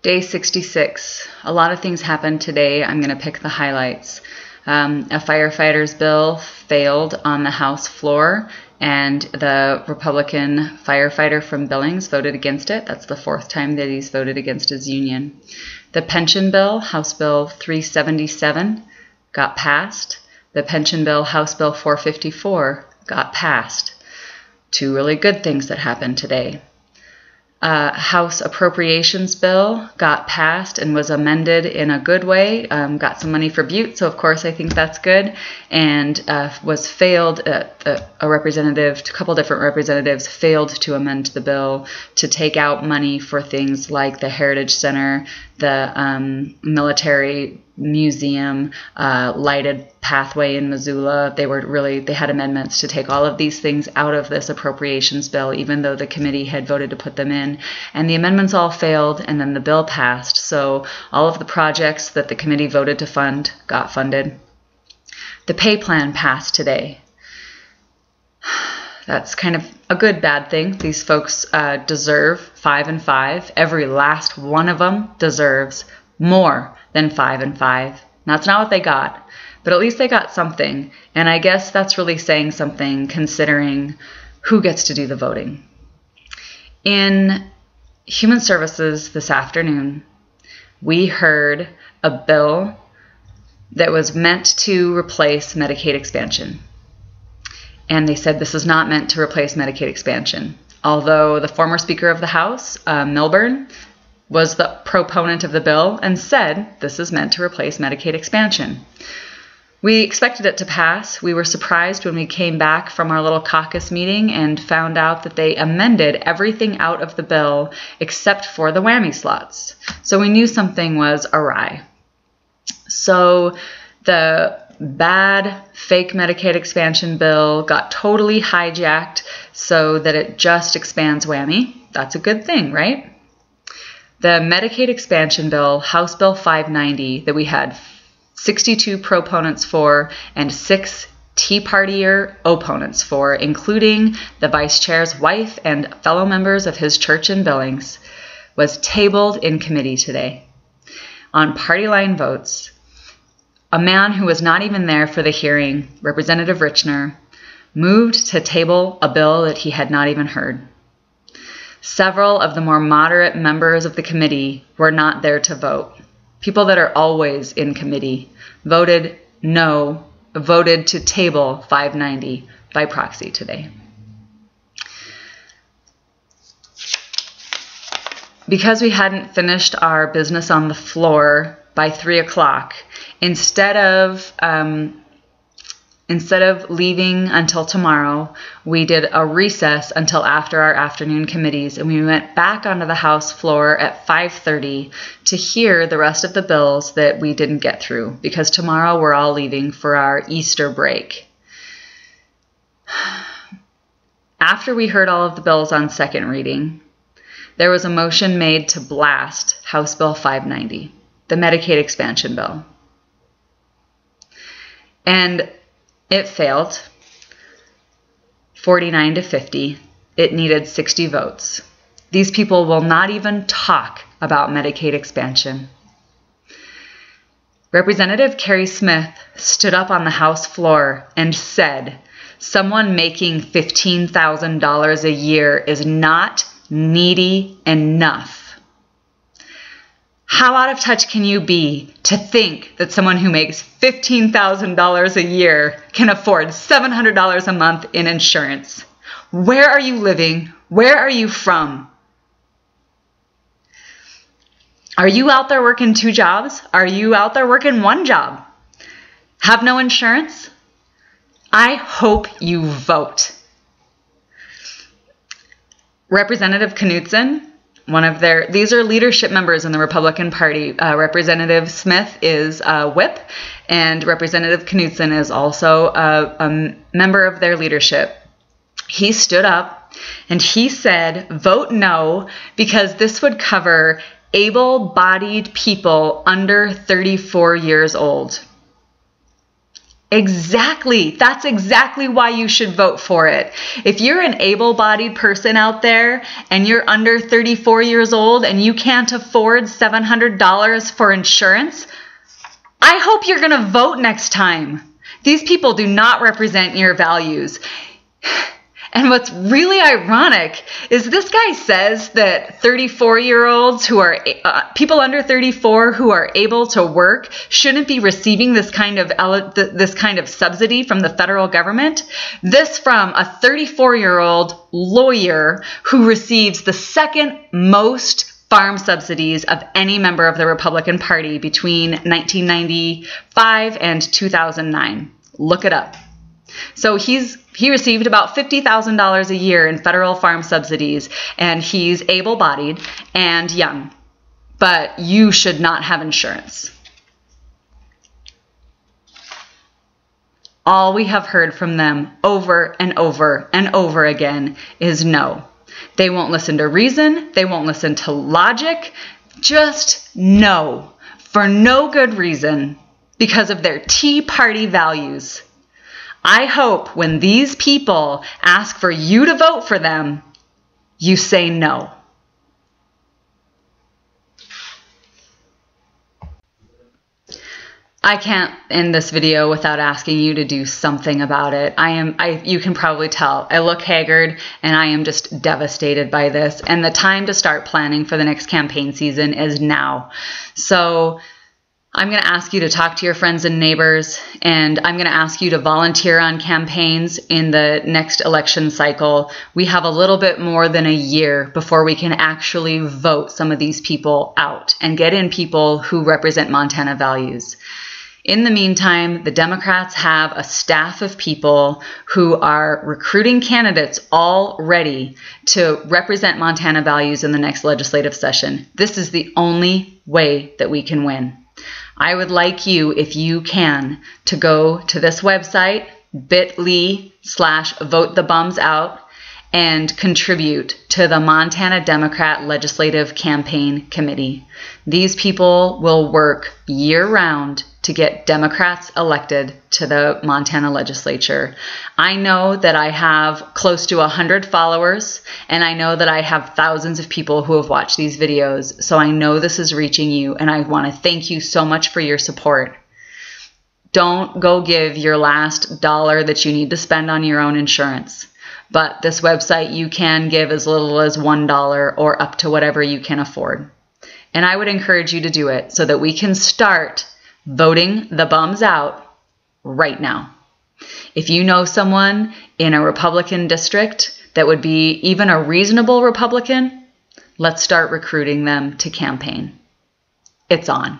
Day 66. A lot of things happened today. I'm going to pick the highlights. A firefighter's bill failed on the House floor, and the Republican firefighter from Billings voted against it. That's the fourth time that he's voted against his union. The pension bill, House Bill 377, got passed. The pension bill, House Bill 454, got passed. Two really good things that happened today. House Appropriations Bill got passed and was amended in a good way, got some money for Butte, so of course I think that's good, and was failed, a couple different representatives failed to amend the bill to take out money for things like the Heritage Center, the military museum, lighted pathway in Missoula. They had amendments to take all of these things out of this appropriations bill, even though the committee had voted to put them in. And the amendments all failed, and then the bill passed. So all of the projects that the committee voted to fund got funded. The pay plan passed today. That's kind of a good bad thing. These folks deserve 5 and 5. Every last one of them deserves more than 5 and 5. That's not what they got, but at least they got something. And I guess that's really saying something considering who gets to do the voting. In Human Services this afternoon, we heard a bill that was meant to replace Medicaid expansion. And they said this is not meant to replace Medicaid expansion. Although the former Speaker of the House, Milburn, was the proponent of the bill and said this is meant to replace Medicaid expansion. We expected it to pass. We were surprised when we came back from our little caucus meeting and found out that they amended everything out of the bill except for the whammy slots. So we knew something was awry. So the bad fake Medicaid expansion bill got totally hijacked so that it just expands whammy. That's a good thing, right? The Medicaid expansion bill, House Bill 590, that we had 62 proponents for and 6 Tea Partier opponents for, including the vice chair's wife and fellow members of his church in Billings, was tabled in committee today. On party line votes, a man who was not even there for the hearing, Representative Richner, moved to table a bill that he had not even heard. Several of the more moderate members of the committee were not there to vote. People that are always in committee voted to table 590 by proxy today. Because we hadn't finished our business on the floor by 3 o'clock, instead of leaving until tomorrow, we did a recess until after our afternoon committees, and we went back onto the House floor at 5:30 to hear the rest of the bills that we didn't get through, because tomorrow we're all leaving for our Easter break. After we heard all of the bills on second reading, there was a motion made to blast House Bill 590, the Medicaid expansion bill. And it failed, 49 to 50. It needed 60 votes. These people will not even talk about Medicaid expansion. Representative Carrie Smith stood up on the House floor and said, someone making $15,000 a year is not needy enough. How out of touch can you be to think that someone who makes $15,000 a year can afford $700 a month in insurance? Where are you living? Where are you from? Are you out there working 2 jobs? Are you out there working 1 job? Have no insurance? I hope you vote. Representative Knutson, these are leadership members in the Republican Party. Representative Smith is a whip, and Representative Knutson is also a member of their leadership. He stood up and he said, vote no, because this would cover able-bodied people under 34 years old. Exactly. That's exactly why you should vote for it. If you're an able-bodied person out there and you're under 34 years old and you can't afford $700 for insurance, I hope you're going to vote next time. These people do not represent your values. And what's really ironic is this guy says that 34-year-olds who are people under 34 who are able to work shouldn't be receiving this kind of subsidy from the federal government. This from a 34-year-old lawyer who receives the second most farm subsidies of any member of the Republican Party between 1995 and 2009. Look it up. So he received about $50,000 a year in federal farm subsidies, and he's able-bodied and young. But you should not have insurance. All we have heard from them over and over and over again is no. They won't listen to reason. They won't listen to logic. Just no. For no good reason. Because of their Tea Party values. I hope when these people ask for you to vote for them, you say no. I can't end this video without asking you to do something about it. You can probably tell, I look haggard and I am just devastated by this. And the time to start planning for the next campaign season is now. So I'm going to ask you to talk to your friends and neighbors, and I'm going to ask you to volunteer on campaigns in the next election cycle. We have a little bit more than a year before we can actually vote some of these people out and get in people who represent Montana values. In the meantime, the Democrats have a staff of people who are recruiting candidates already to represent Montana values in the next legislative session. This is the only way that we can win. I would like you, if you can, to go to this website, bit.ly/votethebumsout, and contribute to the Montana Democrat Legislative Campaign Committee. These people will work year-round to get Democrats elected to the Montana legislature. I know that I have close to 100 followers, and I know that I have thousands of people who have watched these videos, so I know this is reaching you, and I want to thank you so much for your support. Don't go give your last dollar that you need to spend on your own insurance. But this website, you can give as little as $1 or up to whatever you can afford. And I would encourage you to do it so that we can start voting the bums out right now. If you know someone in a Republican district that would be even a reasonable Republican, let's start recruiting them to campaign. It's on.